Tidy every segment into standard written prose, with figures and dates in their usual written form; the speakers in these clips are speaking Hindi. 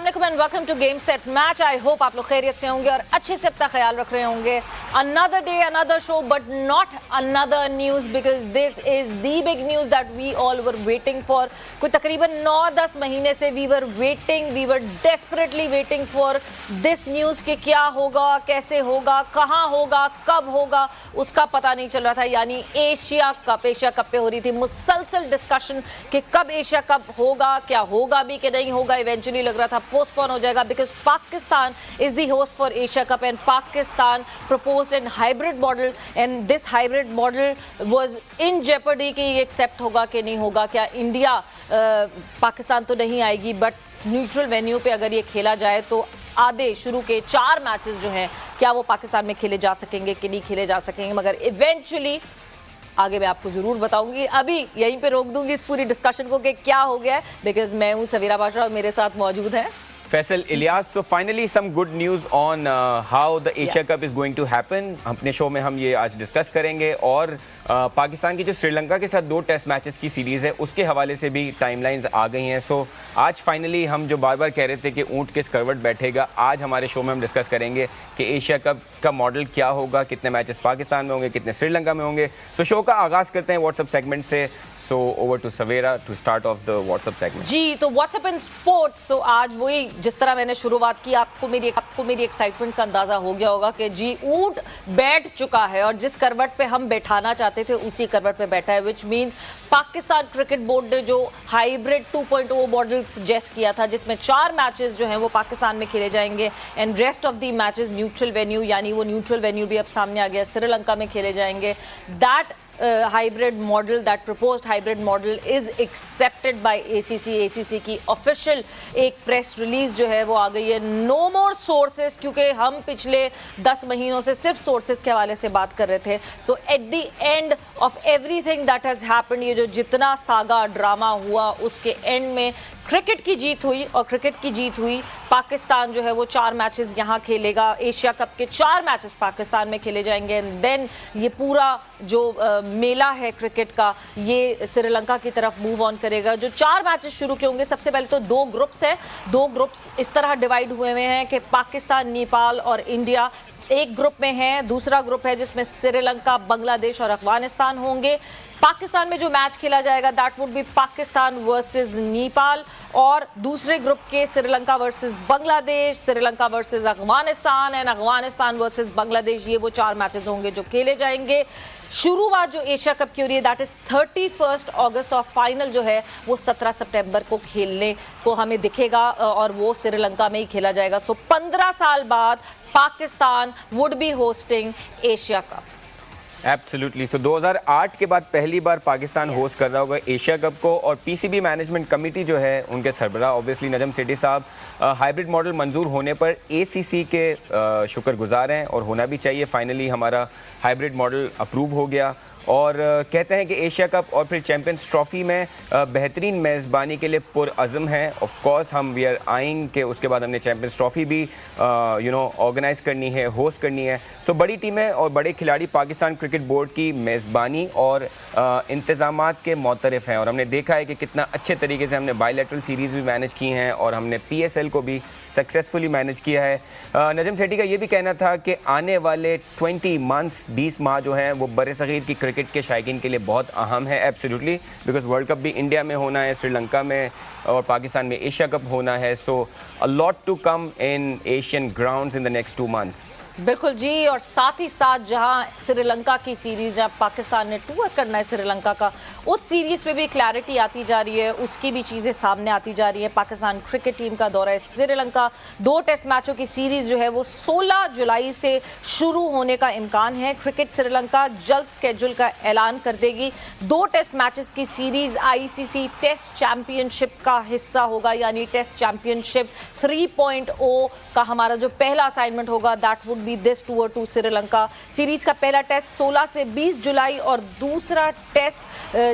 अस्सलामुअलैकुम and welcome to game set match. I hope आप लोग खैरियत से होंगे और अच्छे से अपना ख्याल रख रहे होंगे। Another day another show but not another news because this is the big news that we all were waiting for. कोई तकरीबन 9-10 महीने से we were desperately waiting for this news कि क्या होगा, कैसे होगा, कहाँ होगा, कब होगा, उसका पता नहीं चल रहा था। यानी एशिया कप पे हो रही थी मुसलसल डिस्कशन कि कब एशिया कप होगा, क्या होगा भी कि नहीं होगा। इवेंचुअली लग रहा था पोस्टपोन हो जाएगा because Pakistan is the host for Asia cup and Pakistan proposed an hybrid model and this hybrid model was in jeopardy कि ये एक्सेप्ट होगा कि नहीं होगा। क्या इंडिया पाकिस्तान तो नहीं आएगी बट न्यूट्रल वेन्यू पे अगर ये खेला जाए तो आधे शुरू के 4 मैचेस जो हैं क्या वो पाकिस्तान में खेले जा सकेंगे कि नहीं खेले जा सकेंगे। मगर इवेंचुअली आगे मैं आपको ज़रूर बताऊंगी। अभी यहीं पे रोक दूंगी इस पूरी डिस्कशन को कि क्या हो गया है बिकॉज मैं हूँ सवीरा बाशा और मेरे साथ मौजूद है Faisal Ilyas. So finally some good news on how the Asia Cup is going to happen. अपने शो में हम ये आज डिस्कस करेंगे और पाकिस्तान की जो श्रीलंका के साथ 2 टेस्ट मैचेस की सीरीज़ है उसके हवाले से भी टाइमलाइंस आ गई हैं। सो आज फाइनली हम जो बार बार कह रहे थे कि ऊँट किस करवट बैठेगा, आज हमारे शो में हम डिस्कस करेंगे कि एशिया कप का मॉडल क्या होगा, कितने मैचेस पाकिस्तान में होंगे, कितने श्रीलंका में होंगे। सो शो का आगाज़ करते हैं व्हाट्सअप सेगमेंट से। So over to Savera to start off the what's up segment. जी, तो व्हाट्सअप इन स्पोर्ट्स। सो आज वही जिस तरह मैंने शुरुआत की, आपको मेरी एक्साइटमेंट का अंदाजा हो गया होगा कि जी ऊंट बैठ चुका है और जिस करवट पे हम बैठाना चाहते थे उसी करवट पे बैठा है। Which means Pakistan cricket board ने जो हाइब्रिड 2.0 मॉडल सजेस्ट किया था जिसमें 4 मैचेस जो हैं वो पाकिस्तान में खेले जाएंगे and rest of the matches neutral venue, यानी वो न्यूट्रल वेन्यू भी अब सामने आ गया, श्रीलंका में खेले जाएंगे। That hybrid model, that proposed hybrid model is accepted by ACC। ACC की ऑफिशियल एक प्रेस रिलीज जो है वो आ गई है। नो मोर सोर्सेज, क्योंकि हम पिछले 10 महीनों से सिर्फ सोर्सेज के हवाले से बात कर रहे थे। So at the end of everything that has happened, ये जो जितना सागा ड्रामा हुआ उसके एंड में क्रिकेट की जीत हुई और क्रिकेट की जीत हुई। पाकिस्तान जो है वो 4 मैचेस यहाँ खेलेगा, एशिया कप के 4 मैचेस पाकिस्तान में खेले जाएंगे एंड देन ये पूरा जो मेला है क्रिकेट का ये श्रीलंका की तरफ मूव ऑन करेगा। जो 4 मैचेस शुरू के होंगे, सबसे पहले तो 2 ग्रुप्स हैं। 2 ग्रुप्स इस तरह डिवाइड हुए हैं कि पाकिस्तान, नेपाल और इंडिया एक ग्रुप में है। दूसरा ग्रुप है जिसमें श्रीलंका, बांग्लादेश और अफगानिस्तान होंगे। पाकिस्तान में जो मैच खेला जाएगा that would be Pakistan versus Nepal और दूसरे ग्रुप के Sri Lanka versus Bangladesh, Sri Lanka versus Afghanistan and Afghanistan versus Bangladesh. ये वो 4 मैचेस होंगे जो खेले जाएंगे। शुरुआत जो एशिया कप की हो रही है दैट इज 31 अगस्त और फाइनल जो है वो 17 सितंबर को खेलने को हमें दिखेगा और वो श्रीलंका में ही खेला जाएगा। सो 15 साल बाद Pakistan would be hosting Asia cup. Absolutely. So 2008 के बाद पहली बार पाकिस्तान होस्ट कर रहा होगा एशिया कप को और पीसीबी मैनेजमेंट कमेटी जो है उनके सरबराह ऑब्वियसली नजम सेठी साहब हाइब्रिड मॉडल मंजूर होने पर एसीसी के शुक्रगुजार हैं और होना भी चाहिए। फाइनली हमारा हाइब्रिड मॉडल अप्रूव हो गया और कहते हैं कि एशिया कप और फिर चैंपियंस ट्रॉफी में बेहतरीन मेज़बानी के लिए पुरअज़म है। ऑफ कोर्स हम वी आर आइंग के उसके बाद हमने चैंपियंस ट्रॉफी भी ऑर्गेनाइज करनी है, होस्ट करनी है। सो बड़ी टीमें और बड़े खिलाड़ी पाकिस्तान क्रिकेट बोर्ड की मेज़बानी और इंतज़ामात के मोतरफ़ हैं और हमने देखा है कि कितना अच्छे तरीके से हमने बायलैटरल सीरीज़ भी मैनेज की हैं और हमने PSL को भी सक्सेसफुली मैनेज किया है। नजम सेठी का ये भी कहना था कि आने वाले 20 माह जो हैं वो बरसग़ीर की क्रिकेट के शायकीन के लिए बहुत अहम है। एब्सोल्युटली, बिकॉज वर्ल्ड कप भी इंडिया में होना है, श्रीलंका में और पाकिस्तान में एशिया कप होना है। So a lot to come in Asian grounds in the next 2 months. बिल्कुल जी, और साथ ही साथ जहां श्रीलंका की सीरीज, जहां पाकिस्तान ने टूर करना है श्रीलंका का, उस सीरीज पे भी क्लैरिटी आती जा रही है, उसकी भी चीज़ें सामने आती जा रही है। पाकिस्तान क्रिकेट टीम का दौरा है श्रीलंका। 2 टेस्ट मैचों की सीरीज जो है वो 16 जुलाई से शुरू होने का इम्कान है। क्रिकेट श्रीलंका जल्द स्केड्यूल का ऐलान कर देगी। 2 टेस्ट मैचेस की सीरीज ICC टेस्ट चैंपियनशिप का हिस्सा होगा, यानी टेस्ट चैंपियनशिप 3.0 का हमारा जो पहला असाइनमेंट होगा that would this tour to Sri Lanka. Series का पहला टेस्ट 16 से 20 जुलाई और दूसरा टेस्ट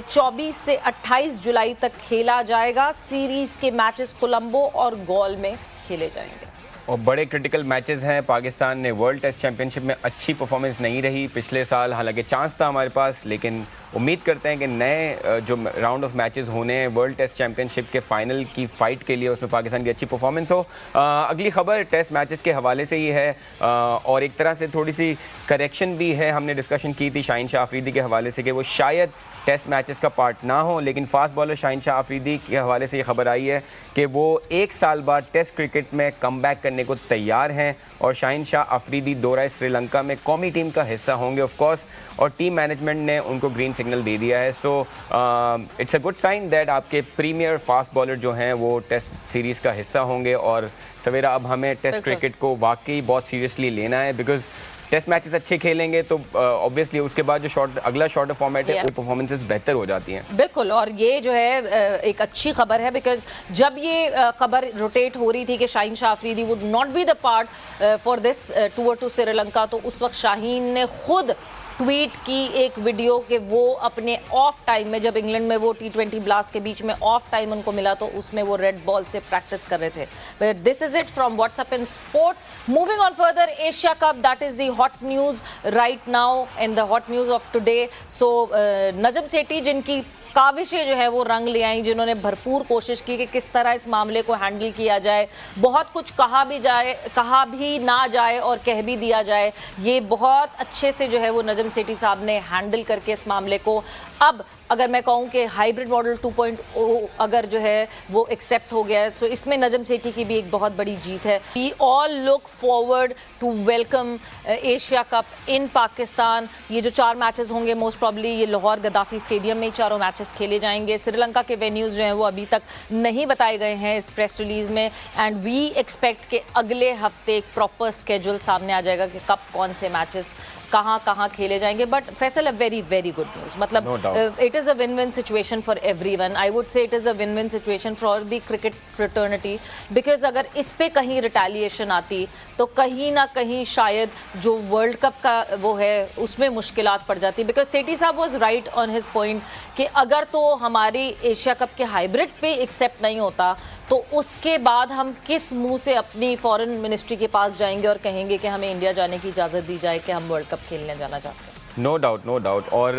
24 से 28 जुलाई तक खेला जाएगा। सीरीज के मैचेस कोलंबो और गॉल में खेले जाएंगे। और बड़े क्रिटिकल मैचेस हैं। पाकिस्तान ने वर्ल्ड टेस्ट चैंपियनशिप में अच्छी परफॉर्मेंस नहीं रही पिछले साल, हालांकि चांस था हमारे पास, लेकिन उम्मीद करते हैं कि नए जो राउंड ऑफ मैचेस होने हैं वर्ल्ड टेस्ट चैंपियनशिप के फाइनल की फाइट के लिए, उसमें पाकिस्तान की अच्छी परफॉर्मेंस हो। अगली खबर टेस्ट मैचेस के हवाले से ही है और एक तरह से थोड़ी सी करेक्शन भी है। हमने डिस्कशन की थी शाहीन शाह अफरीदी के हवाले से कि वो शायद टेस्ट मैचेस का पार्ट ना हो, लेकिन फास्ट बॉलर शाहीन शाह अफरीदी के हवाले से ये खबर आई है कि वो 1 साल बाद टेस्ट क्रिकेट में कमबैक करने को तैयार हैं और शाहीन शाह अफरीदी दौरा श्रीलंका में कौमी टीम का हिस्सा होंगे ऑफ कोर्स, और टीम मैनेजमेंट ने उनको ग्रीन सिग्नल दे दिया है। So it's a good sign that आपके प्रीमियर फास्ट बॉलर जो हैं वो टेस्ट सीरीज़ का हिस्सा होंगे। और सवेरा अब हमें टेस्ट क्रिकेट को वाकई बहुत सीरियसली लेना है, बिकॉज टेस्ट मैचेस अच्छे खेलेंगे तो ऑब्वियसली उसके बाद जो अगला शॉर्टर फॉर्मेट है वो परफॉर्मेंसेस बेहतर हो जाती हैं। बिल्कुल, और ये जो है एक अच्छी खबर है, बिकॉज जब ये खबर रोटेट हो रही थी कि Shaheen Shah Afridi would not be the part for this tour to Sri Lanka, तो उस वक्त शाहीन ने खुद ट्वीट की एक वीडियो कि वो अपने ऑफ टाइम में, जब इंग्लैंड में वो T20 ब्लास्ट के बीच में ऑफ टाइम उनको मिला तो उसमें वो रेड बॉल से प्रैक्टिस कर रहे थे। But this is it from what's up in sports. Moving on further, Asia cup, that is the hot news right now and the hot news of today. So Najam Sethi, जिनकी काविशें जो है वो रंग ले आई, जिन्होंने भरपूर कोशिश की कि किस तरह इस मामले को हैंडल किया जाए, बहुत कुछ कहा भी ना जाए और कह भी दिया जाए, ये बहुत अच्छे से जो है वो नजम सेठी साहब ने हैंडल करके इस मामले को, अब अगर मैं कहूँ कि हाइब्रिड मॉडल 2.0 अगर जो है वो एक्सेप्ट हो गया है, तो इसमें नजम सेठी की भी एक बहुत बड़ी जीत है। We all look forward to welcome Asia cup in Pakistan. ये जो 4 मैचेस होंगे मोस्ट प्रॉब्ली ये लाहौर गद्दाफी स्टेडियम में ही चारों मैचेस खेले जाएंगे। श्रीलंका के वेन्यूज़ जो हैं वो अभी तक नहीं बताए गए हैं इस प्रेस रिलीज में, एंड वी एक्सपेक्ट कि अगले हफ्ते एक प्रॉपर स्केड्यूल सामने आ जाएगा कि कब कौन से मैचेस कहाँ खेले जाएंगे। But Faisal, a very very good news, मतलब it is a win win situation for everyone. I would say it is a win win situation for the cricket fraternity, because अगर इस पे कहीं रिटेलिएशन आती तो कहीं ना कहीं शायद जो वर्ल्ड कप का वो है उसमें मुश्किलात पड़ जाती, बिकॉज सेठी साहब was right on his point कि अगर तो हमारी एशिया कप के हाइब्रिड पे एक्सेप्ट नहीं होता तो उसके बाद हम किस मुंह से अपनी फॉरेन मिनिस्ट्री के पास जाएंगे और कहेंगे कि हमें इंडिया जाने की इजाज़त दी जाए कि हम वर्ल्ड कप खेलने जाना चाहते हैं। No doubt. और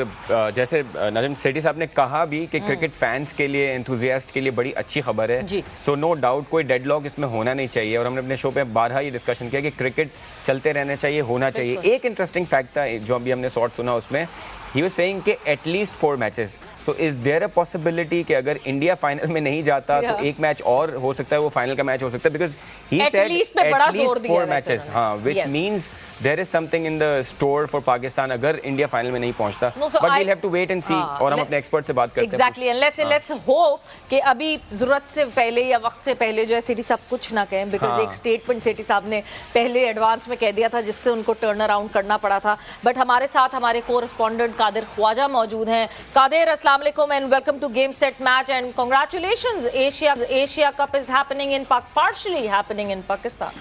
जैसे नजम सेठी साहब ने कहा भी कि क्रिकेट फैंस के लिए, एंथुजियास्ट के लिए बड़ी अच्छी खबर है। सो नो डाउट कोई डेडलॉक इसमें होना नहीं चाहिए, और हमने अपने शो पे बारहा ये डिस्कशन किया कि क्रिकेट चलते रहना चाहिए, होना चाहिए। एक इंटरेस्टिंग फैक्ट था जो अभी हमने शॉर्ट सुना, उसमें ही वाज सेइंग कि at least 4 matches. So is there a possibility कि अगर इंडिया फाइनल में नहीं जाता तो एक मैच और हो सकता है, वो फाइनल का मैच हो सकता है, because he said at least 4 matches, हाँ, which means there is something in the store for Pakistan अगर इंडिया फाइनल में नहीं पहुंचता। But we will have to wait and see, और हम अपने एक्सपर्ट से बात करते हैं। एग्जैक्टली, एंड लेट्स होप कि अभी जरूरत से पहले या वक्त से पहले जो है सेठी साहब कुछ ना कहें, बिकॉज एक स्टेटमेंट सेठी साहब ने पहले एडवांस में कह दिया था जिससे उनको टर्न अराउंड करना पड़ा था। बट हमारे साथ हमारे कोरेस्पोंडेंट कादिर ख्वाजा मौजूद हैं। कादिर, अस्सलाम वालेकुम and welcome to game set match and congratulations, Asia cup is happening in partially happening in Pakistan.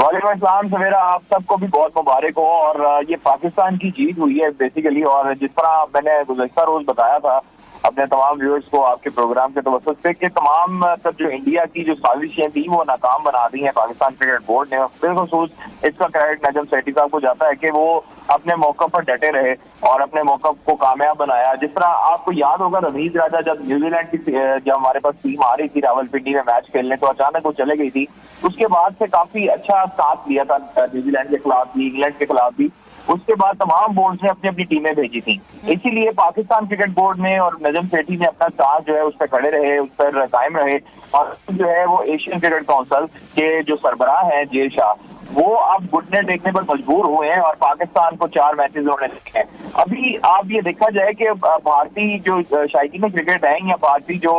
वालेकुम अस्सलाम सवेरा, आप सबको भी बहुत मुबारक हो। और ये पाकिस्तान की जीत हुई है बेसिकली, और जिस तरह मैंने गुज़श्ता रोज बताया था अपने तमाम व्यूअर्स को आपके प्रोग्राम के तवसत से कि तमाम सब जो इंडिया की जो साजिशें थी वो नाकाम बना दी हैं पाकिस्तान क्रिकेट बोर्ड ने। बिलखुसूस इसका क्रेडिट नजम सेठी साहब को जाता है कि वो अपने मौका पर डटे रहे और अपने मौका को कामयाब बनाया। जिस तरह आपको याद होगा रमीज राजा जब न्यूजीलैंड की जब हमारे पास टीम आ रही थी रावलपिंडी में मैच खेलने, तो अचानक वो चले गई थी। उसके बाद से काफी अच्छा साथ दिया था न्यूजीलैंड के खिलाफ भी, इंग्लैंड के खिलाफ भी। उसके बाद तमाम बोर्ड ने अपनी अपनी टीमें भेजी थी। इसीलिए पाकिस्तान क्रिकेट बोर्ड ने और नजम सेठी ने अपना साथ जो है उस पर खड़े रहे, उस पर कायम रहे। और जो है वो एशियन क्रिकेट काउंसिल के जो सरबराह हैं जे शाह, वो अब घुटने टेकने पर मजबूर हुए हैं और पाकिस्तान को 4 मैचेस उन्होंने देखे हैं। अभी आप ये देखा जाए कि भारतीय जो शायकीन क्रिकेट हैं या भारतीय जो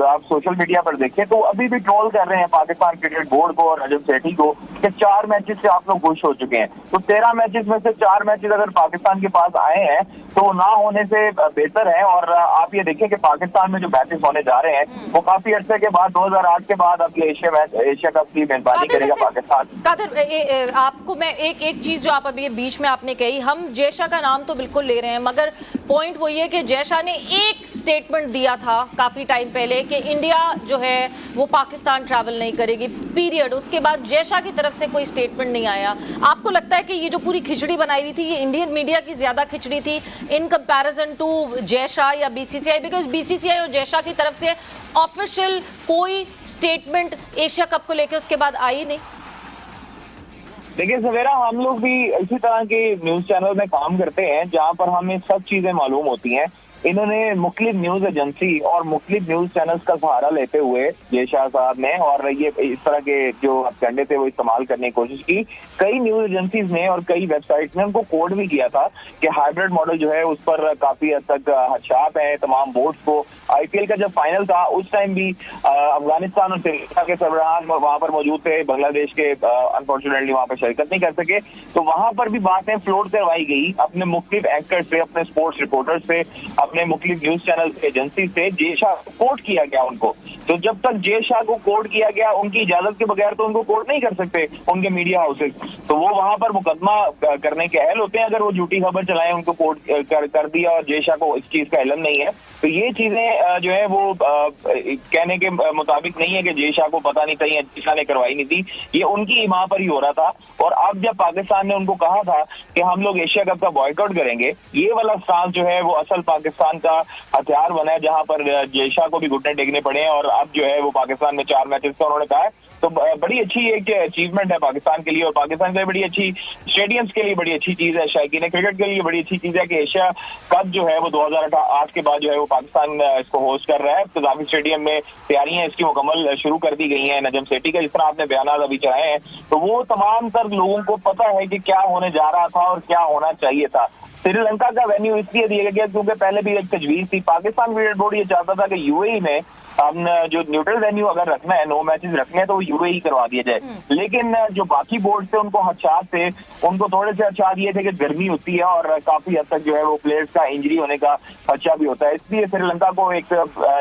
आप सोशल मीडिया पर देखें तो अभी भी ट्रोल कर रहे हैं पाकिस्तान क्रिकेट बोर्ड को और नजम सेठी को कि 4 मैचेस से आप लोग खुश हो चुके हैं। तो 13 मैचेस में से 4 मैचेस अगर पाकिस्तान के पास आए हैं तो ना होने से बेहतर है। और आप ये देखिए कि पाकिस्तान में जो मैचेस होने जा रहे हैं वो काफी अरसे के बाद 2008 के बाद अब ये एशिया कप की मेजबानी करेगा पाकिस्तान। कादिर, आपको मैं एक चीज जो आप अभी बीच में आपने कही, हम जयशाह का नाम तो बिल्कुल ले रहे हैं, मगर पॉइंट वही है कि जयशाह ने एक स्टेटमेंट दिया था काफी टाइम पहले कि इंडिया जो है वो पाकिस्तान ट्रैवल नहीं करेगी, पीरियड। उसके बाद जयशाह की तरफ से कोई स्टेटमेंट नहीं आया। आपको लगता है कि ये जो पूरी खिचड़ी बनाई हुई थी ये इंडियन मीडिया की ज्यादा खिचड़ी थी इन कंपैरिजन टू जयशाह या बीसीसीआई? बिकॉज बीसीसीआई और जयशाह की तरफ से ऑफिशियल कोई स्टेटमेंट एशिया कप को लेकर उसके बाद आई नहीं। देखिए सवेरा, हम लोग भी इसी तरह के न्यूज चैनल में काम करते हैं जहां पर हमें सब चीजें मालूम होती हैं। इन्होंने मुख्तलिफ न्यूज एजेंसी और मुख्तलिफ न्यूज चैनल्स का सहारा लेते हुए जयशाह साहब ने और ये इस तरह के जो हथकंडे थे वो इस्तेमाल करने की कोशिश की। कई न्यूज एजेंसीज ने और कई वेबसाइट्स ने उनको कोड भी किया था कि हाइब्रिड मॉडल जो है उस पर काफी हद तक हदशात है तमाम बोर्ड्स को। आईपीएल का जब फाइनल था उस टाइम भी अफगानिस्तान और श्रीलंका के सरबराहान वहां पर मौजूद थे, बांग्लादेश के अनफॉर्चुनेटली वहां पर शिरकत नहीं कर सके, तो वहां पर भी बातें फ्लोट करवाई गई अपने मुख्तलिफ एंकर से, अपने स्पोर्ट्स रिपोर्टर से, अपने मुख्तलिफ न्यूज चैनल एजेंसी से। जयशाह को कोड किया गया उनको। तो जब तक जयशाह को कोड किया गया, उनकी इजाजत के बगैर तो उनको कोड नहीं कर सकते उनके मीडिया हाउसेज, तो वो वहां पर मुकदमा करने के अहल होते हैं अगर वो झूठी खबर चलाएं, उनको कोड कर दिया और जयशाह को इस चीज का इल्म नहीं है। तो ये चीजें जो है वो कहने के मुताबिक नहीं है कि जयशाह को पता नहीं था या जयशाह ने करवाई नहीं थी, ये उनकी इमाम पर ही हो रहा था। और अब जब पाकिस्तान ने उनको कहा था कि हम लोग एशिया कप का बॉयकॉट करेंगे, ये वाला स्टांस जो है वो असल पाकिस्तान का हथियार बना है, जहां पर जयशाह को भी घुटने टेकने पड़े हैं। और अब जो है वो पाकिस्तान में 4 मैचेस का उन्होंने कहा है, तो बड़ी अच्छी एक अचीवमेंट है पाकिस्तान के लिए और पाकिस्तान के लिए बड़ी अच्छी, स्टेडियम्स के लिए बड़ी अच्छी चीज है, शायकीन क्रिकेट के लिए बड़ी अच्छी चीज है कि एशिया कप जो है वो 2008 के बाद जो है वो पाकिस्तान इसको होस्ट कर रहा है। इब्तिदाई स्टेडियम में तैयारियां इसकी मुकम्मल शुरू कर दी गई हैं नजम सेठी का, जिस तरह आपने बयान अभी चढ़ाए हैं, तो वो तमाम तर लोगों को पता है कि क्या होने जा रहा था और क्या होना चाहिए था। श्रीलंका का वेन्यू इसलिए दिया गया क्योंकि पहले भी एक तजवीज थी, पाकिस्तान क्रिकेट बोर्ड ये चाहता था कि यूएई में हम जो न्यूट्रल वेन्यू अगर रखना है, 9 मैचेस रखने हैं तो वो यूएई करवा दिया जाए। लेकिन जो बाकी बोर्ड थे उनको हदशात थे, उनको थोड़े से हदशात ये थे कि गर्मी होती है और काफी हद तक जो है वो प्लेयर्स का इंजरी होने का खदशा भी होता है, इसलिए श्रीलंका को एक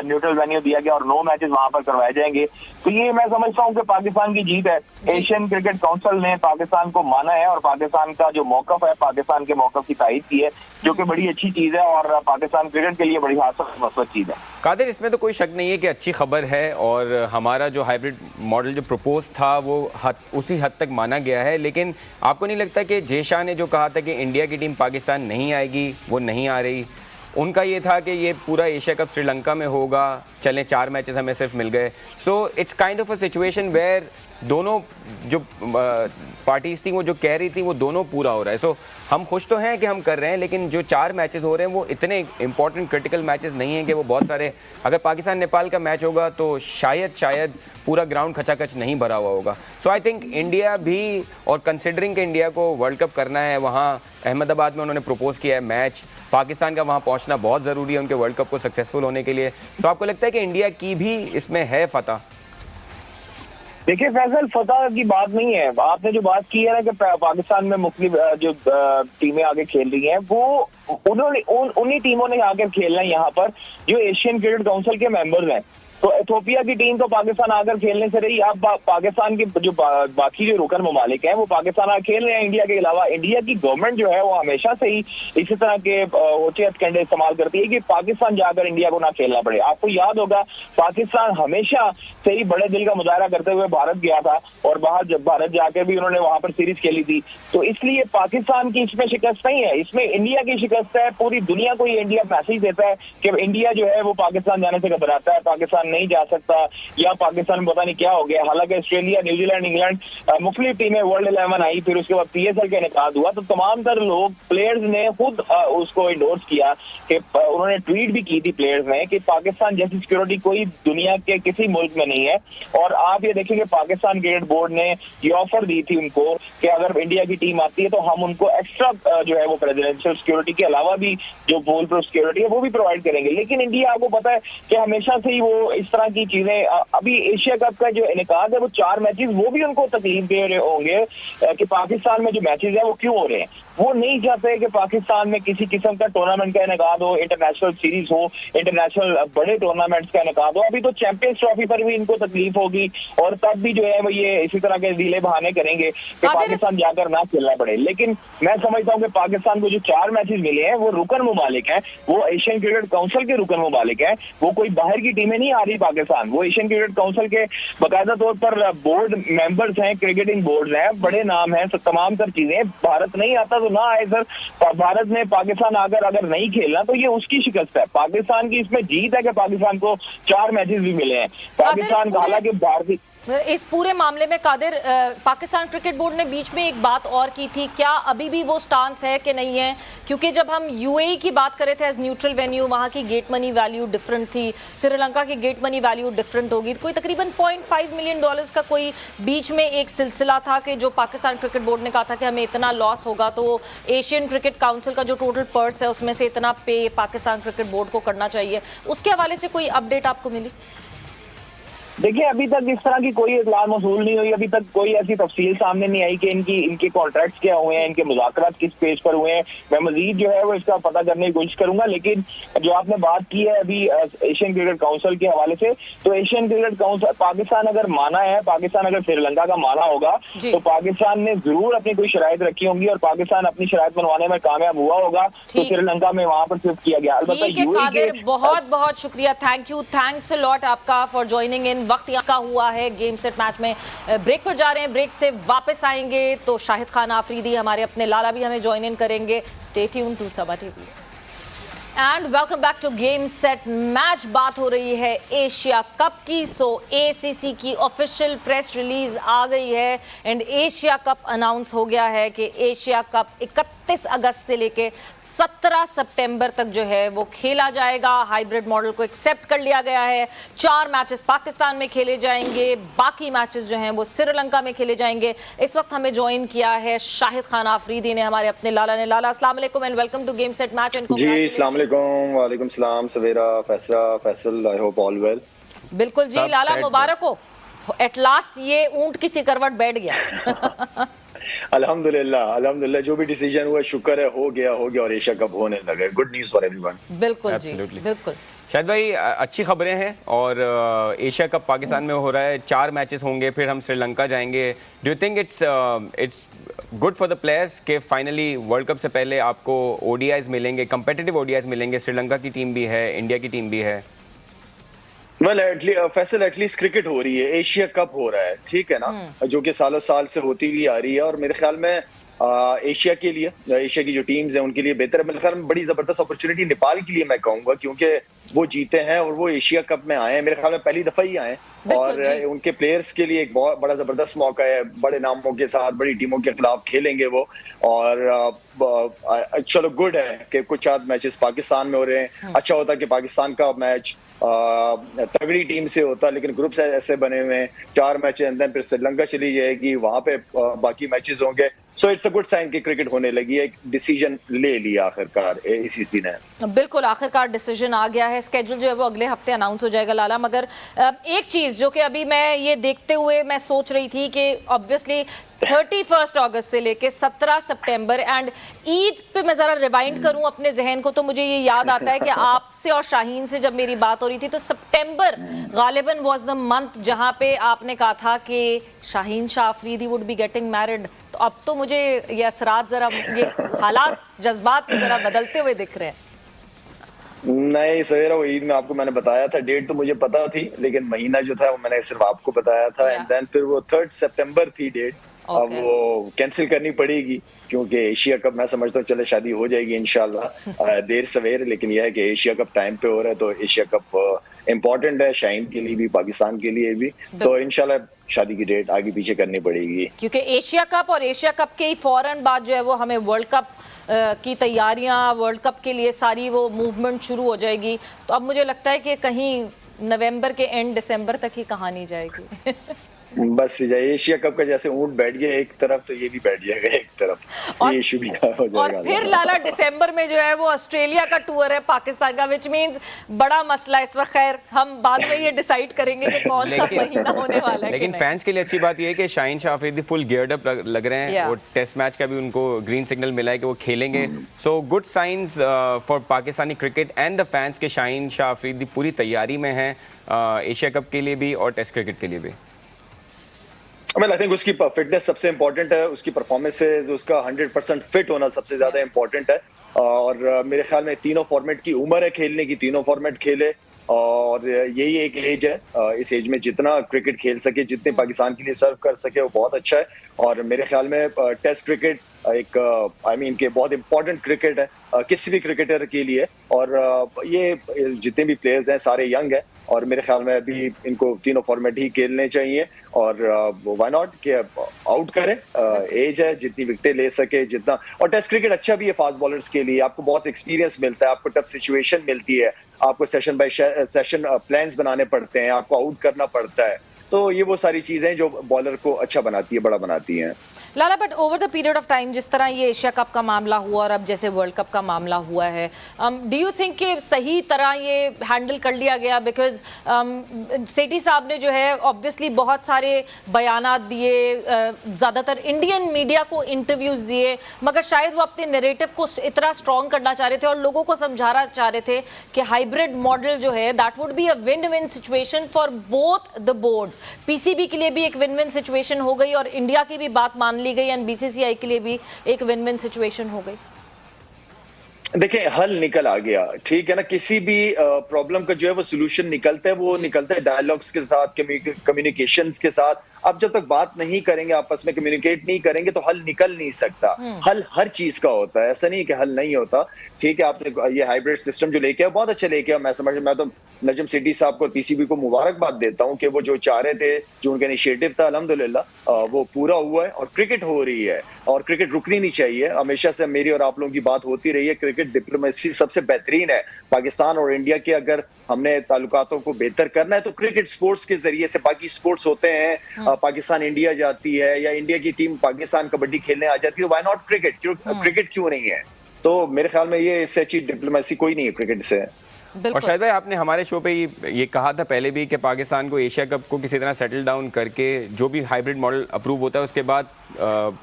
न्यूट्रल वेन्यू दिया गया और 9 मैचेस वहां पर करवाए जाएंगे। तो ये मैं समझता हूँ कि पाकिस्तान की जीत है। एशियन क्रिकेट काउंसिल ने पाकिस्तान को माना है और पाकिस्तान का जो मौकफ है, पाकिस्तान के मौकफ की तारीफ की है, जो कि बड़ी अच्छी चीज है और पाकिस्तान क्रिकेट के लिए बड़ी हासिल चीज है। कादिर, इसमें तो कोई शक नहीं है कि अच्छी खबर है और हमारा जो हाइब्रिड मॉडल जो प्रपोज था वो उसी हद तक माना गया है। लेकिन आपको नहीं लगता कि जयशाह ने जो कहा था कि इंडिया की टीम पाकिस्तान नहीं आएगी, वो नहीं आ रही? उनका ये था कि ये पूरा एशिया कप श्रीलंका में होगा, चलें 4 मैचेस हमें सिर्फ मिल गए। So it's kind of a situation where दोनों जो पार्टीज थी वो जो कह रही थी वो दोनों पूरा हो रहा है। सो हम खुश तो हैं कि हम कर रहे हैं, लेकिन जो 4 मैचेस हो रहे हैं वो इतने इंपॉर्टेंट क्रिटिकल मैचेस नहीं हैं कि वो बहुत सारे, अगर पाकिस्तान नेपाल का मैच होगा तो शायद पूरा ग्राउंड खचाखच नहीं भरा हुआ होगा। सो आई थिंक इंडिया भी, और कंसिडरिंग कि इंडिया को वर्ल्ड कप करना है, वहाँ अहमदाबाद में उन्होंने प्रपोज किया है मैच, पाकिस्तान का वहाँ पहुँचना बहुत ज़रूरी है उनके वर्ल्ड कप को सक्सेसफुल होने के लिए। सो आपको लगता है कि इंडिया की भी इसमें है फतह? देखिए फैसल, फतह की बात नहीं है। आपने जो बात की है ना कि पाकिस्तान में मुख्तलिफ जो टीमें आगे खेल रही हैं, वो उन्हीं टीमों ने आकर खेलना है यहाँ पर जो एशियन क्रिकेट काउंसिल के मेंबर्स हैं। तो इथोपिया की टीम तो पाकिस्तान आकर खेलने से रही, अब पाकिस्तान के जो बाकी जो रुकन ममालिक हैं वो पाकिस्तान आकर खेल रहे हैं इंडिया के अलावा। इंडिया की गवर्नमेंट जो है वो हमेशा से ही इसी तरह के होचे हथकंडे इस्तेमाल करती है कि पाकिस्तान जाकर इंडिया को ना खेलना पड़े। आपको याद होगा पाकिस्तान हमेशा से ही बड़े दिल का मुजाहरा करते हुए भारत गया था और जब भारत जाकर भी उन्होंने वहां पर सीरीज खेली थी। तो इसलिए पाकिस्तान की इसमें शिकस्त नहीं है, इसमें इंडिया की शिकस्त है। पूरी दुनिया को ये इंडिया मैसेज देता है कि इंडिया जो है वो पाकिस्तान जाने से घबराता है, पाकिस्तान नहीं जा सकता, या पाकिस्तान में पता नहीं क्या हो गया। हालांकि ऑस्ट्रेलिया, न्यूजीलैंड, इंग्लैंड मुख्तलिफ टीमें वर्ल्ड 11 आई, फिर उसके बाद पीएसएल का इनेकाद हुआ, तो तमाम तर लोग, प्लेयर्स ने खुद उसको इंडोर्स किया कि उन्होंने ट्वीट भी की थी प्लेयर्स ने कि पाकिस्तान जैसी सिक्योरिटी कोई दुनिया के किसी मुल्क में नहीं है। और आप ये देखेंगे पाकिस्तान क्रिकेट बोर्ड ने ये ऑफर दी थी उनको कि अगर इंडिया की टीम आती है तो हम उनको एक्स्ट्रा जो है वो प्रेसिडेंशियल सिक्योरिटी के अलावा भी जो फुल प्रूफ सिक्योरिटी है वो भी प्रोवाइड करेंगे। लेकिन इंडिया, आपको पता है कि हमेशा से ही वो इस तरह की चीजें अभी एशिया कप का जो इनेकाद है वो 4 मैचेस वो भी उनको तकलीफ दे रहे होंगे कि पाकिस्तान में जो मैचेस है वो क्यों हो रहे हैं। वो नहीं चाहते कि पाकिस्तान में किसी किस्म का टूर्नामेंट का इनेकाद हो, इंटरनेशनल सीरीज हो, इंटरनेशनल बड़े टूर्नामेंट्स का इनेकाद हो। अभी तो चैंपियंस ट्रॉफी पर भी इनको तकलीफ होगी और तब भी जो है वो ये इसी तरह के ढीले बहाने करेंगे कि पाकिस्तान जाकर ना खेलना पड़े। लेकिन मैं समझता हूँ कि पाकिस्तान को जो 4 मैचेस मिले हैं वो रुकन मुमालिक हैं, वो एशियन क्रिकेट काउंसिल के रुकन मुमालिक हैं, वो कोई बाहर की टीमें नहीं आ रही पाकिस्तान। वो एशियन क्रिकेट काउंसिल के बाकायदा तौर पर बोर्ड मेंबर्स हैं, क्रिकेटिंग बोर्ड हैं, बड़े नाम हैं, तमाम तर चीजें। भारत नहीं आता तो ना आए सर, भारत में पाकिस्तान अगर नहीं खेलना तो ये उसकी शिकस्त है। पाकिस्तान की इसमें जीत है कि पाकिस्तान को 4 मैचेस भी मिले हैं। पाकिस्तान का हालांकि भारतीय इस पूरे मामले में कादिर, पाकिस्तान क्रिकेट बोर्ड ने बीच में एक बात और की थी, क्या अभी भी वो स्टांस है कि नहीं है? क्योंकि जब हम यूएई की बात कर रहे थे एज न्यूट्रल वेन्यू, वहाँ की गेट मनी वैल्यू डिफरेंट थी, श्रीलंका की गेट मनी वैल्यू डिफरेंट होगी। कोई तकरीबन $0.5 मिलियन का कोई बीच में एक सिलसिला था कि जो पाकिस्तान क्रिकेट बोर्ड ने कहा था कि हमें इतना लॉस होगा तो एशियन क्रिकेट काउंसिल का जो टोटल पर्स है उसमें से इतना पे पाकिस्तान क्रिकेट बोर्ड को करना चाहिए। उसके हवाले से कोई अपडेट आपको मिली? देखिए, अभी तक इस तरह की कोई इतला मौसूल नहीं हुई, अभी तक कोई ऐसी तफसील सामने नहीं आई कि इनके कॉन्ट्रैक्ट्स क्या हुए हैं, इनके मुज़ाकरात किस पेज पर हुए हैं। मैं मजीद जो है वो इसका पता करने की कोशिश करूंगा। लेकिन जो आपने बात की है अभी एशियन क्रिकेट काउंसिल के हवाले से, तो एशियन क्रिकेट काउंसिल पाकिस्तान अगर माना है, पाकिस्तान अगर श्रीलंका का माना होगा तो पाकिस्तान ने जरूर अपनी कोई शराइत रखी होंगी और पाकिस्तान अपनी शराइत बनवाने में कामयाब हुआ होगा तो श्रीलंका में वहां पर शिफ्ट किया गया। बहुत बहुत शुक्रिया, thank you, thanks a lot आपका फॉर ज्वाइनिंग इन। वक्त यहाँ का हुआ है गेम सेट मैच में, ब्रेक पर जा रहे हैं, ब्रेक से वापस आएंगे तो शाहिद खान आफरीदी हमारे अपने लाला भी हमें ज्वाइन इन करेंगे। Stay tuned to Saba TV and welcome back to game set match. बात हो रही है एशिया कप की। सो एसीसी की ऑफिशियल प्रेस रिलीज आ गई है एंड एशिया कप अनाउंस हो गया है कि एशिया कप 31 अगस्त से लेके 17 सितंबर तक जो है वो खेला जाएगा। हाइब्रिड मॉडल को एक्सेप्ट कर लिया गया है। 4 मैचेस पाकिस्तान में खेले जाएंगे, बाकी मैचेस जो हैं वो श्रीलंका में खेले जाएंगे। इस वक्त हमें ज्वाइन किया है शाहिद खान आफरीदी ने, हमारे अपने लाला ने। लाला, अस्सलाम वालेकुम and welcome to game set match. जी अस्सलाम वालेकुम। वालेकुम सलाम Savera, Faisal, I hope all well. बिल्कुल जी लाला, मुबारक हो, एट लास्ट ये ऊंट की सी करवट बैठ गया। अल्हम्दुलिल्लाह जो भी डिसीजन हुआ शुक्र है हो गया और एशिया कप होने लगा। Good news for everyone. बिल्कुल जी, बिल्कुल। शायद भाई अच्छी खबरें हैं और एशिया कप पाकिस्तान में हो रहा है, 4 मैचेस होंगे, फिर हम श्रीलंका जाएंगे। Do you think it's good for the players कि फाइनली वर्ल्ड कप से पहले आपको ओडीआईज मिलेंगे, कंपेटिटिव ओडीआईज मिलेंगे? श्रीलंका की टीम भी है, इंडिया की टीम भी है। फैसल एटलीस्ट क्रिकेट हो रही है, एशिया कप हो रहा है, ठीक है ना, जो कि सालों साल से होती हुई आ रही है। और मेरे ख्याल में एशिया के लिए, एशिया की जो टीम्स हैं उनके लिए बेहतर है। मेरे ख्याल में बड़ी जबरदस्त अपॉर्चुनिटी नेपाल के लिए मैं कहूंगा, क्योंकि वो जीते हैं और वो एशिया कप में आए हैं, मेरे ख्याल में पहली दफा ही आए और उनके प्लेयर्स के लिए एक बहुत बड़ा जबरदस्त मौका है। बड़े नामों के साथ बड़ी टीमों के खिलाफ खेलेंगे वो। और चलो गुड है कि कुछ आध मैचेस पाकिस्तान में हो रहे हैं। अच्छा होता कि पाकिस्तान का मैच तगड़ी टीम से होता, लेकिन ग्रुप्स ऐसे बने हुए हैं, 4 मैच अंदर फिर श्रीलंका चली जाएगी, वहां पे बाकी मैचेस होंगे। So it's a good sign कि क्रिकेट होने लगी है। एक डिसीजन ले लिया आखिरकार इसी ने। बिल्कुल, आखिरकार डिसीजन आ गया है। स्केड्यूल जो है वो अगले हफ्ते अनाउंस हो जाएगा लाला। मगर एक चीज जो कि अभी मैं ये देखते हुए मैं सोच रही थी कि ऑब्वियसली 31 अगस्त से लेके 17 सितंबर एंड ईद पे मैं जरा रिवाइंड करूं अपने जहन को तो मुझे ये याद आता है कि आपसे और शाहीन से जब मेरी बात हो रही थी तो सितंबर गालिबन वाज द मंथ जहां पे आपने कहा था कि Shaheen Shah Afridi would be getting married. तो अब तो मुझे ये असरात जरा, ये हालात, जज्बात जरा बदलते हुए दिख रहे हैं। नहीं सवेरा, वो ईद में आपको मैंने बताया था, डेट तो मुझे पता थी लेकिन महीना जो था वो मैंने सिर्फ आपको बताया था। एंड देन फिर वो 3 सितंबर थी डेट। अब वो कैंसिल करनी पड़ेगी क्योंकि एशिया कप मैं समझता हूँ चले शादी हो जाएगी इंशाल्लाह देर सवेर, लेकिन यह है कि एशिया कप टाइम पे हो रहा है तो एशिया कप इम्पोर्टेंट है शाहीन के लिए भी, पाकिस्तान के लिए भी। तो इंशाल्लाह शादी की डेट आगे पीछे करनी पड़ेगी क्योंकि एशिया कप और एशिया कप के ही फौरन बाद जो है वो हमें वर्ल्ड कप की तैयारियां, वर्ल्ड कप के लिए सारी वो मूवमेंट शुरू हो जाएगी। तो अब मुझे लगता है कि कहीं नवंबर के एंड दिसंबर तक ही कहानी जाएगी। बस एशिया कप का जैसे ऊंट बैठ गया एक तरफ तो ये भी बैठ जाएगा एक तरफ, और- ये इशू भी हो जाएगा। और फिर लाला दिसंबर में जो है वो ऑस्ट्रेलिया का टूर है पाकिस्तान का, विच मींस बड़ा मसला इस वक्त। खैर हम बाद में ये डिसाइड करेंगे कि कौन सा महीना होने वाला है। लेकिन फैंस के लिए अच्छी बात यह है कि Shaheen Shah Afridi full geared up लग रहे हैं। Yeah. और टेस्ट मैच का भी उनको ग्रीन सिग्नल मिला है कि वो खेलेंगे। So good science for Pakistani cricket and the fans के शाहीन शाह अफरीदी पूरी तैयारी में हैं एशिया कप के लिए भी और टेस्ट क्रिकेट के लिए भी। आई थिंक उसकी फिटनेस सबसे इंपॉर्टेंट है, उसकी परफॉर्मेंसेज, उसका 100% फिट होना सबसे ज्यादा इंपॉर्टेंट है। और मेरे ख्याल में तीनों फॉर्मेट की उम्र है खेलने की, तीनों फॉर्मेट खेले और यही एक एज है। इस एज में जितना क्रिकेट खेल सके, जितने पाकिस्तान के लिए सर्व कर सके वो बहुत अच्छा है। और मेरे ख्याल में टेस्ट क्रिकेट एक के बहुत इंपॉर्टेंट क्रिकेट है किसी भी क्रिकेटर के लिए। और ये जितने भी प्लेयर्स हैं सारे यंग हैं और मेरे ख्याल में अभी इनको तीनों फॉर्मेट ही खेलने चाहिए। और व्हाई नॉट कि आउट करे, एज है, जितनी विकेटें ले सके जितना। और टेस्ट क्रिकेट अच्छा भी है फास्ट बॉलर्स के लिए, आपको बहुत एक्सपीरियंस मिलता है, आपको टफ सिचुएशन मिलती है, आपको सेशन बाय सेशन प्लान्स बनाने पड़ते हैं, आपको आउट करना पड़ता है। तो ये वो सारी चीजें जो बॉलर को अच्छा बनाती है, बड़ा बनाती हैं। Lala, but over the period of time जिस तरह ये एशिया कप का मामला हुआ और अब जैसे वर्ल्ड कप का मामला हुआ है, डू यू थिंक कि सही तरह ये हैंडल कर लिया गया? बिकॉज सेठी साहब ने जो है ऑब्वियसली बहुत सारे बयानात दिए, ज़्यादातर इंडियन मीडिया को इंटरव्यूज़ दिए, मगर शायद वो अपने नैरेटिव को इतना स्ट्रॉन्ग करना चाह रहे थे और लोगों को समझाना चाह रहे थे कि हाइब्रिड मॉडल जो है that would be a win win situation for both the boards. PCB के लिए भी एक विन विन सिचुएशन हो गई और इंडिया की भी बात मान ली गई एंड बीसीसीआई के लिए भी एक विन विन सिचुएशन हो गई। देखिए हल निकल आ गया, ठीक है ना। किसी भी प्रॉब्लम का जो है वो सोल्यूशन निकलता है, वो निकलता है डायलॉग्स के साथ, कम्युनिकेशंस के साथ। आप जब तक बात नहीं करेंगे, आपस में कम्युनिकेट नहीं करेंगे तो हल निकल नहीं सकता। हल हर चीज का होता है, ऐसा नहीं कि हल नहीं होता। ठीक है, आपने ये हाइब्रिड सिस्टम जो लेके आया बहुत अच्छा लेके आया। मैं तो नजम सेठी साहब को और पीसीबी को मुबारकबाद देता हूं कि वो जो चाह रहे थे, जो उनका इनिशिएटिव था, अल्हम्दुलिल्लाह वो पूरा हुआ है और क्रिकेट हो रही है और क्रिकेट रुकनी नहीं चाहिए। हमेशा से मेरी और आप लोगों की बात होती रही है, क्रिकेट डिप्लोमेसी सबसे बेहतरीन है। पाकिस्तान और इंडिया के अगर हमने ताल्लुकातों को बेहतर करना है तो क्रिकेट स्पोर्ट्स के जरिए से, बाकी स्पोर्ट्स होते हैं, पाकिस्तान इंडिया जाती है या इंडिया की टीम पाकिस्तान कबड्डी खेलने आ जाती है, व्हाई नॉट क्रिकेट? क्रिकेट क्यों नहीं है? तो मेरे ख्याल में ये इससे अच्छी डिप्लोमेसी कोई नहीं है क्रिकेट से। और शायद भाई आपने हमारे शो पे ये कहा था पहले भी कि पाकिस्तान को एशिया कप को किसी तरह सेटल डाउन करके जो भी हाइब्रिड मॉडल अप्रूव होता है उसके बाद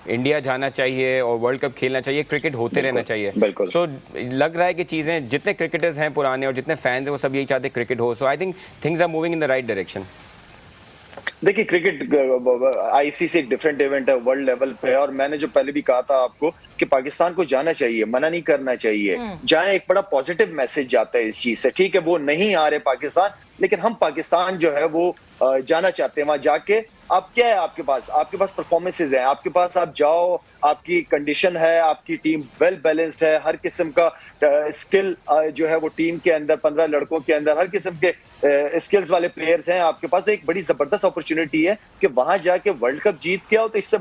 इंडिया जाना चाहिए और वर्ल्ड कप खेलना चाहिए, क्रिकेट होते रहना चाहिए। बिल्कुल। सो लग रहा है कि चीज़ें, जितने क्रिकेटर्स हैं पुराने और जितने फैंस हैं वो सब यही चाहते हैं क्रिकेट हो। So I think things are moving in the right direction. देखिए क्रिकेट आईसीसी एक डिफरेंट इवेंट है, वर्ल्ड लेवल पे है। और मैंने जो पहले भी कहा था आपको कि पाकिस्तान को जाना चाहिए, मना नहीं करना चाहिए। जहां एक बड़ा पॉजिटिव मैसेज जाता है इस चीज से, ठीक है वो नहीं आ रहे पाकिस्तान, लेकिन हम पाकिस्तान जो है वो जाना चाहते हैं। वहां जाके आप क्या है, आपके पास परफॉर्मेंसेज है, आपके पास आप जाओ, आपकी कंडीशन है, आपकी टीम वेल बैलेंस्ड है, हर किस्म का स्किल जो है वो टीम के अंदर 15 लड़कों के अंदर हर किस्म के स्किल्स वाले प्लेयर्स हैं आपके पास। तो एक बड़ी जबरदस्त अपॉर्चुनिटी है कि वहां जाके वर्ल्ड कप जीत के आओ। तो इससे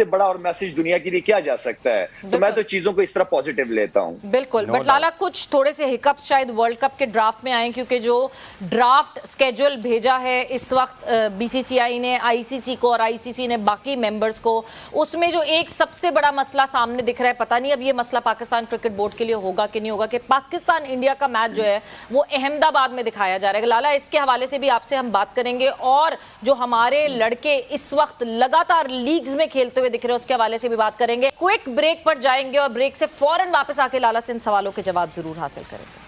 बड़ा और मैसेज दुनिया के लिए क्या जा सकता है? तो मैं तो चीजों को इस तरह पॉजिटिव लेता हूं। बिल्कुल। बट लाला, कुछ थोड़े से हिकअप्स शायद वर्ल्ड कप के ड्राफ्ट में आए, क्योंकि जो ड्राफ्ट स्केड्यूल भेजा है इस वक्त बीसीसीआई ने आईसीसी को और आईसीसी ने बाकी मेंबर्स को, उसमें जो एक सबसे बड़ा मसला सामने दिख रहा है, पता नहीं अब ये मसला पाकिस्तान क्रिकेट बोर्ड के लिए होगा कि नहीं होगा, कि पाकिस्तान इंडिया का मैच जो है वो अहमदाबाद में दिखाया जा रहा है। लाला, इसके हवाले से भी आपसे हम बात करेंगे और जो हमारे लड़के इस वक्त लगातार लीग्स में खेलते हुए दिख रहे हैं उसके हवाले से भी बात करेंगे। क्विक ब्रेक पर जाएंगे और ब्रेक से फौरन वापस आके लाला से इन सवालों के जवाब जरूर हासिल करेंगे।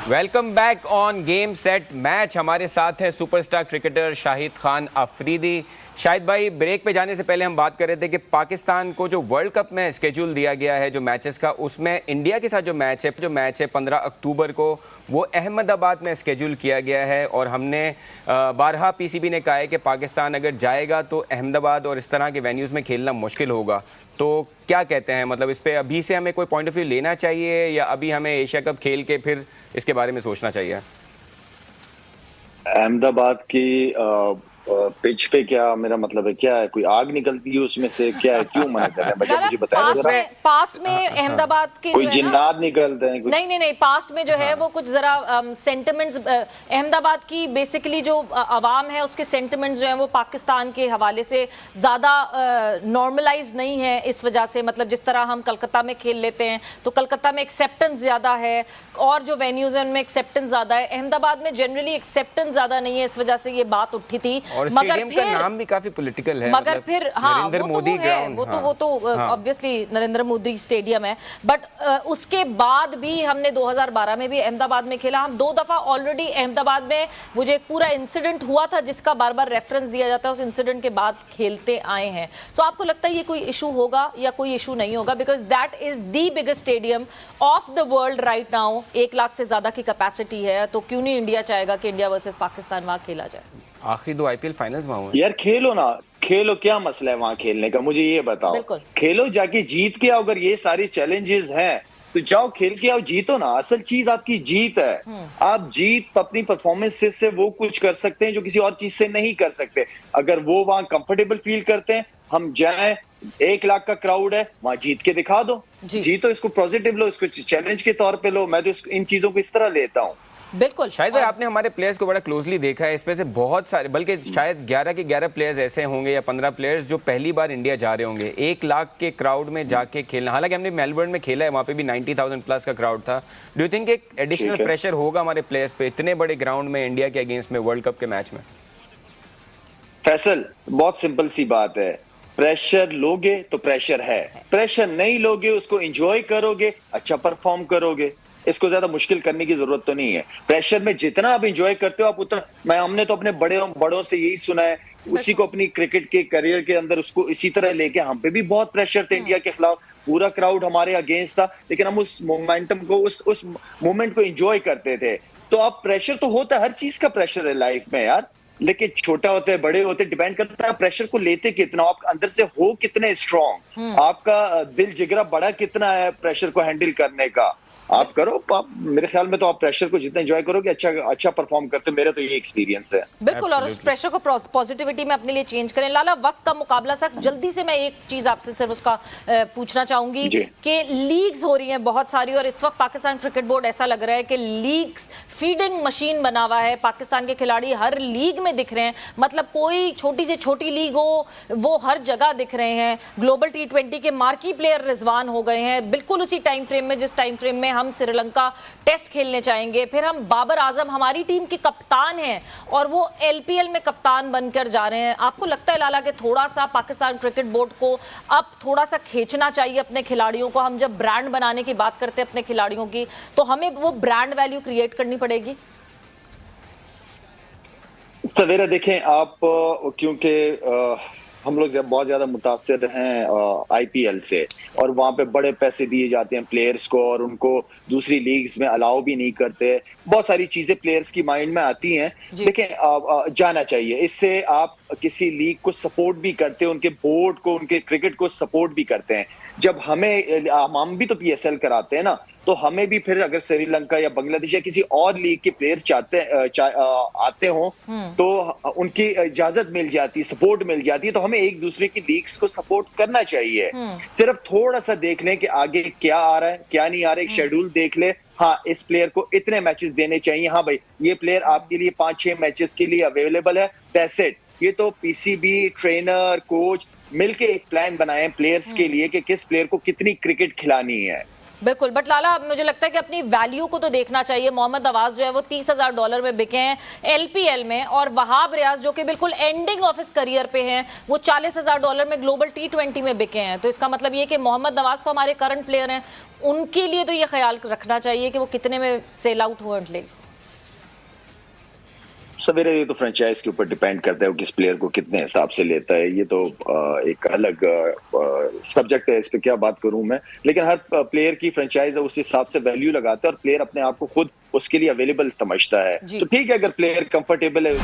Welcome back on game set match. हमारे साथ हैं सुपरस्टार क्रिकेटर शाहिद खान अफरीदी। शाहिद भाई, ब्रेक पे जाने से पहले हम बात कर रहे थे कि पाकिस्तान को जो वर्ल्ड कप में स्केड्यूल दिया गया है जो मैचेस का, उसमें इंडिया के साथ जो मैच है 15 अक्टूबर को, वो अहमदाबाद में स्केड्यूल किया गया है। और हमने बारहा पीसीबी ने कहा है कि पाकिस्तान अगर जाएगा तो अहमदाबाद और इस तरह के वेन्यूज़ में खेलना मुश्किल होगा। तो क्या कहते हैं, मतलब इस पे अभी से हमें कोई पॉइंट ऑफ व्यू लेना चाहिए या अभी हमें एशिया कप खेल के फिर इसके बारे में सोचना चाहिए? अहमदाबाद की पिच पे क्या मेरा मतलब है, क्या है, कोई आग निकलती है उसमें से, क्या है, क्यों मना कर रहे हैं बच्चा, मुझे बताया जरा। पास्ट में अहमदाबाद के कोई जो है ना, जिन्नात निकलते हैं कुछ? नहीं, पास्ट में जो है वो कुछ जरा सेंटिमेंट्स, अहमदाबाद की बेसिकली जो आवाम है उसके सेंटिमेंट्स जो है वो पाकिस्तान के हवाले से ज़्यादा नॉर्मलाइज नहीं है। इस वजह से मतलब जिस तरह हम कलकत्ता में खेल लेते हैं तो कलकत्ता में एक्सेप्टेंस ज़्यादा है और जो वेन्यूज़ हैं उनमें एक्सेप्टेंस ज़्यादा है, अहमदाबाद में जनरली एक्सेप्टेंस ज़्यादा नहीं है। इस वजह से ये बात उठी थी। और स्टेडियम का नाम भी काफी पॉलिटिकल है, मगर मतलब फिर हाँ नरेंद्र मोदी ग्राउंड, वो तो ऑब्वियसली नरेंद्र मोदी स्टेडियम है। बट उसके बाद भी हमने 2012 में भी अहमदाबाद में खेला। हम 2 दफा ऑलरेडी अहमदाबाद में वो जो एक पूरा इंसिडेंट हुआ था जिसका बार बार रेफरेंस दिया जाता है, उस इंसिडेंट के बाद खेलते आए हैं। सो आपको लगता है ये कोई इशू होगा या कोई इशू नहीं होगा? Because that is the biggest stadium of the world right now. 1 lakh से ज्यादा की कैपेसिटी है, तो क्यों नहीं इंडिया चाहेगा कि इंडिया वर्सेस पाकिस्तान वहां खेला जाए? आखिरी 2 आईपीएल फाइनल्स वहां हुए। यार खेलो ना, खेलो, क्या मसला है वहां खेलने का, मुझे ये बताओ। बिल्कुल। खेलो, जाके जीत के आओ। अगर ये सारी चैलेंजेस हैं तो जाओ खेल के आओ, जीतो ना। असल चीज आपकी जीत है। आप जीत अपनी परफॉर्मेंस से वो कुछ कर सकते हैं जो किसी और चीज से नहीं कर सकते। अगर वो वहां कंफर्टेबल फील करते हैं, हम जाएं, 1 लाख का क्राउड है, वहां जीत के दिखा दो। जीतो, इसको पॉजिटिव लो, इसको चैलेंज के तौर पे लो। मैं तो इन चीजों को इस तरह लेता हूं। बिल्कुल। शायद आपने हमारे प्लेयर्स को बड़ा क्लोजली देखा है, इसमें से बहुत सारे, बल्कि शायद 11 के 11 प्लेयर्स ऐसे होंगे या 15 प्लेयर्स जो पहली बार इंडिया जा रहे होंगे 1 लाख के क्राउड में जाके खेलना। हालांकि हमने मेलबर्न में खेला है, वहां पे भी 90,000 प्लस का क्राउड था। डू यू थिंक एक एडिशनल प्रेशर होगा हमारे प्लेयर्स पे इतने बड़े ग्राउंड में इंडिया के अगेंस्ट में वर्ल्ड कप के मैच में? फैसल, बहुत सिंपल सी बात है। प्रेशर लोगे तो प्रेशर है, प्रेशर नहीं लोगे, उसको एंजॉय करोगे, अच्छा परफॉर्म करोगे। इसको ज्यादा मुश्किल करने की जरूरत तो नहीं है। प्रेशर में जितना आप एंजॉय करते हो आप उतना, हमने तो अपने बड़ों से यही सुना है, उसी को अपनी क्रिकेट के करियर के अंदर उसको इसी तरह लेके, हम पे भी बहुत प्रेशर था इंडिया के खिलाफ, पूरा क्राउड हमारे अगेंस्ट था, लेकिन हम उस मोमेंटम को, उस मोमेंट को एंजॉय करते थे। तो आप प्रेशर तो होता है, हर चीज का प्रेशर है लाइफ में यार, लेकिन छोटा होता है बड़े होते, डिपेंड करता है प्रेशर को लेते कितना, आप अंदर से हो कितने स्ट्रांग, आपका दिल जिगरा बड़ा कितना है प्रेशर को हैंडल करने का। आप करो, आप मेरे ख्याल में तो आप प्रेशर को जितना एंजॉय करोगे अच्छा परफॉर्म करते, मेरा तो ये एक्सपीरियंस है। बिल्कुल। और उस प्रेशर को पॉजिटिविटी में अपने लिए चेंज करें। लाला, वक्त का मुकाबला सर, जल्दी से मैं एक चीज आपसे सिर्फ उसका पूछना चाहूंगी कि लीग्स हो रही हैं बहुत सारी, और इस वक्त पाकिस्तान क्रिकेट बोर्ड ऐसा लग रहा है कि लीग्स फीडिंग मशीन बना हुआ है। पाकिस्तान के खिलाड़ी हर लीग में दिख रहे हैं, मतलब कोई छोटी से छोटी लीग हो वो हर जगह दिख रहे हैं। ग्लोबल T20 के मार्की प्लेयर रिजवान हो गए हैं, बिल्कुल उसी टाइम फ्रेम में जिस टाइम फ्रेम में हम श्रीलंका टेस्ट खेलने चाहेंगे। फिर हम बाबर आजम हमारी टीम के कप्तान हैं और वो LPL में कप्तान बनकर जा रहे हैं। आपको लगता है लाला कि थोड़ा सा पाकिस्तान क्रिकेट बोर्ड को अब थोड़ा सा खींचना चाहिए अपने खिलाड़ियों को? हम जब ब्रांड बनाने की बात करते हैं अपने खिलाड़ियों की, तो हमें वो ब्रांड वैल्यू क्रिएट करनी पड़ेगी। सवेरा देखें आप, क्योंकि हम लोग बहुत ज्यादा मुतासिर हैं IPL से, और वहां पे बड़े पैसे दिए जाते हैं प्लेयर्स को और उनको दूसरी लीग्स में अलाउ भी नहीं करते। बहुत सारी चीजें प्लेयर्स की माइंड में आती हैं। देखें, जाना चाहिए, इससे आप किसी लीग को सपोर्ट भी करते हैं, उनके बोर्ड को, उनके क्रिकेट को सपोर्ट भी करते हैं। जब हम भी तो PSL कराते हैं ना, तो हमें भी फिर अगर श्रीलंका या बांग्लादेश या किसी और लीग के प्लेयर आते हों तो उनकी इजाजत मिल जाती, सपोर्ट मिल जाती है। तो हमें एक दूसरे की लीग्स को सपोर्ट करना चाहिए। सिर्फ थोड़ा सा देख लें कि आगे क्या आ रहा है क्या नहीं आ रहा है, एक शेड्यूल देख ले, हाँ इस प्लेयर को इतने मैचेस देने चाहिए, हाँ भाई ये प्लेयर आपके लिए 5-6 मैचेस के लिए अवेलेबल है, दैट्स इट। ये तो PCB, ट्रेनर, कोच मिलके एक प्लान बनाए प्लेयर्स के लिए कि किस प्लेयर को कितनी क्रिकेट खिलानी है। बिल्कुल। बट लाला, मुझे लगता है कि अपनी वैल्यू को तो देखना चाहिए। मोहम्मद नवाज जो है वो $30,000 में बिके हैं LPL में, और वहाब रियाज जो कि बिल्कुल एंडिंग ऑफ हिस करियर पे हैं, वो $40,000 में ग्लोबल T20 में बिके हैं। तो इसका मतलब ये कि मोहम्मद नवाज तो हमारे करंट प्लेयर हैं, उनके लिए तो ये ख्याल रखना चाहिए कि वो कितने में सेल आउट हुए एटलीस्ट। सवेरे ये तो फ्रेंचाइज के ऊपर डिपेंड करता है वो किस प्लेयर को कितने हिसाब से लेता है। ये तो एक अलग सब्जेक्ट है, इस पे क्या बात करूं मैं, लेकिन हर प्लेयर की फ्रेंचाइज उस हिसाब से वैल्यू लगाता है और प्लेयर अपने आप को खुद उसके लिए अवेलेबल समझता है। तो ठीक है, अगर प्लेयर कंफर्टेबल है